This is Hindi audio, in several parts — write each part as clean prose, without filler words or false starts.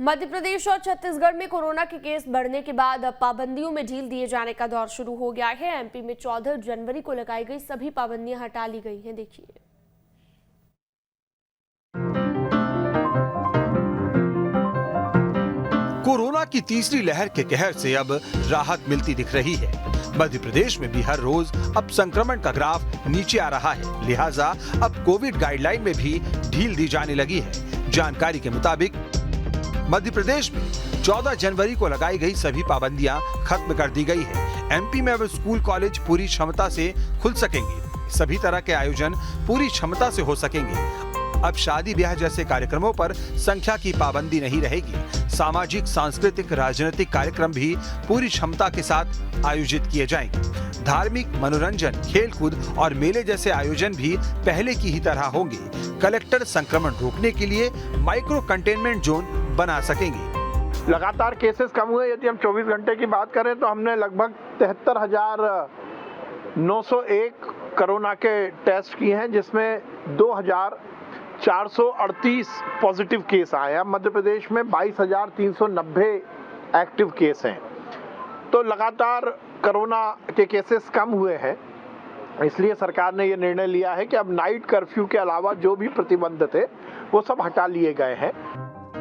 मध्य प्रदेश और छत्तीसगढ़ में कोरोना के केस बढ़ने के बाद अब पाबंदियों में ढील दिए जाने का दौर शुरू हो गया है। एमपी में 14 जनवरी को लगाई गई सभी पाबंदियां हटा ली गई हैं। देखिए, कोरोना की तीसरी लहर के कहर से अब राहत मिलती दिख रही है। मध्य प्रदेश में भी हर रोज अब संक्रमण का ग्राफ नीचे आ रहा है, लिहाजा अब कोविड गाइडलाइन में भी ढील दी जाने लगी है। जानकारी के मुताबिक मध्य प्रदेश में 14 जनवरी को लगाई गई सभी पाबंदियां खत्म कर दी गई है। एमपी में अब स्कूल कॉलेज पूरी क्षमता से खुल सकेंगे। सभी तरह के आयोजन पूरी क्षमता से हो सकेंगे। अब शादी ब्याह जैसे कार्यक्रमों पर संख्या की पाबंदी नहीं रहेगी। सामाजिक, सांस्कृतिक, राजनीतिक कार्यक्रम भी पूरी क्षमता के साथ आयोजित किए जाएंगे। धार्मिक, मनोरंजन, खेलकूद और मेले जैसे आयोजन भी पहले की ही तरह होंगे। कलेक्टर संक्रमण रोकने के लिए माइक्रो कंटेनमेंट जोन बना सकेंगे। लगातार केसेस कम हुए। यदि हम 24 घंटे की बात करें तो हमने लगभग 73,901 कोरोना के टेस्ट किए हैं, जिसमें 2,438 पॉजिटिव केस आए हैं। मध्य प्रदेश में 22,390 एक्टिव केस हैं। तो लगातार कोरोना के केसेस कम हुए हैं, इसलिए सरकार ने ये निर्णय लिया है कि अब नाइट कर्फ्यू के अलावा जो भी प्रतिबंध थे वो सब हटा लिए गए हैं।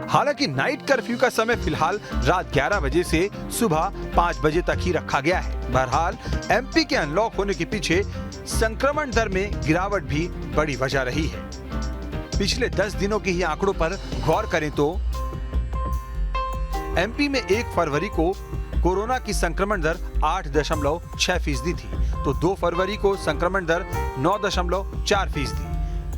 हालांकि नाइट कर्फ्यू का समय फिलहाल रात 11 बजे से सुबह 5 बजे तक ही रखा गया है। बहरहाल एमपी के अनलॉक होने के पीछे संक्रमण दर में गिरावट भी बड़ी वजह रही है। पिछले 10 दिनों के ही आंकड़ों पर गौर करें तो एमपी में 1 फरवरी को कोरोना की संक्रमण दर 8.6% थी, तो 2 फरवरी को संक्रमण दर 9.4% थी,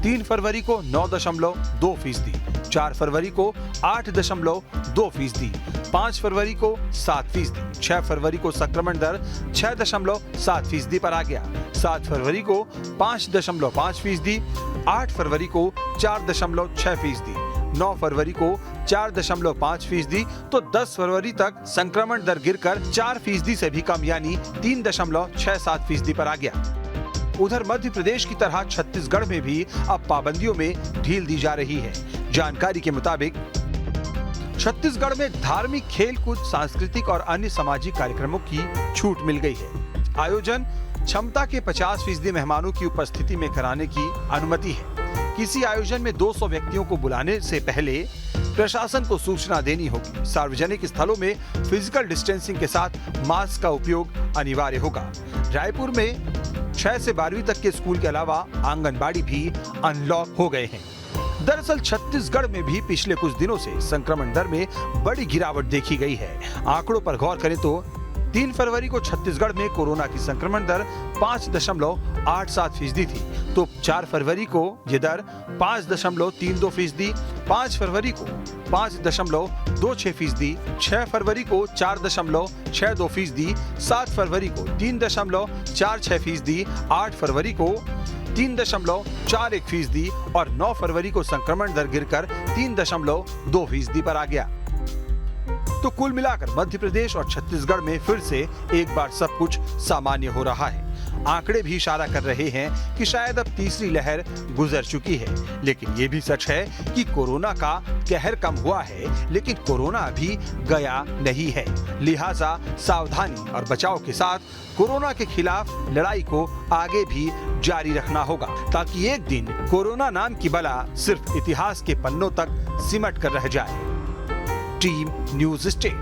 3 फरवरी को 9.2%, 4 फरवरी को 8.2%, 5 फरवरी को 7%, 6 फरवरी को संक्रमण दर 6.7% पर आ गया, 7 फरवरी को 5.5%, 8 फरवरी को 4.6%, 9 फरवरी को 4.5%, तो 10 फरवरी तक संक्रमण दर गिरकर 4% से भी कम यानी 3.67% पर आ गया। उधर मध्य प्रदेश की तरह छत्तीसगढ़ में भी अब पाबंदियों में ढील दी जा रही है। जानकारी के मुताबिक छत्तीसगढ़ में धार्मिक, खेलकूद, सांस्कृतिक और अन्य सामाजिक कार्यक्रमों की छूट मिल गई है। आयोजन क्षमता के 50% मेहमानों की उपस्थिति में कराने की अनुमति है। किसी आयोजन में 200 व्यक्तियों को बुलाने से पहले प्रशासन को सूचना देनी होगी। सार्वजनिक स्थलों में फिजिकल डिस्टेंसिंग के साथ मास्क का उपयोग अनिवार्य होगा। रायपुर में 6 से 12वीं तक के स्कूल के अलावा आंगनबाड़ी भी अनलॉक हो गए हैं। दरअसल छत्तीसगढ़ में भी पिछले कुछ दिनों से संक्रमण दर में बड़ी गिरावट देखी गई है। आंकड़ों पर गौर करें तो 3 फरवरी को छत्तीसगढ़ में कोरोना की संक्रमण दर 5.87% थी, तो 4 फरवरी को ये दर 5.32%, 5 फरवरी को 5.26%, 6 फरवरी को 4.62%, 7 फरवरी को 3.46%, 8 फरवरी को 3.41% और 9 फरवरी को संक्रमण दर गिरकर 3.2% पर आ गया। तो कुल मिलाकर मध्य प्रदेश और छत्तीसगढ़ में फिर से एक बार सब कुछ सामान्य हो रहा है। आंकड़े भी इशारा कर रहे हैं कि शायद अब तीसरी लहर गुजर चुकी है। लेकिन ये भी सच है कि कोरोना का कहर कम हुआ है, लेकिन कोरोना अभी गया नहीं है। लिहाजा सावधानी और बचाव के साथ कोरोना के खिलाफ लड़ाई को आगे भी जारी रखना होगा, ताकि एक दिन कोरोना नाम की बला सिर्फ इतिहास के पन्नों तक सिमट कर रह जाए। Team news state.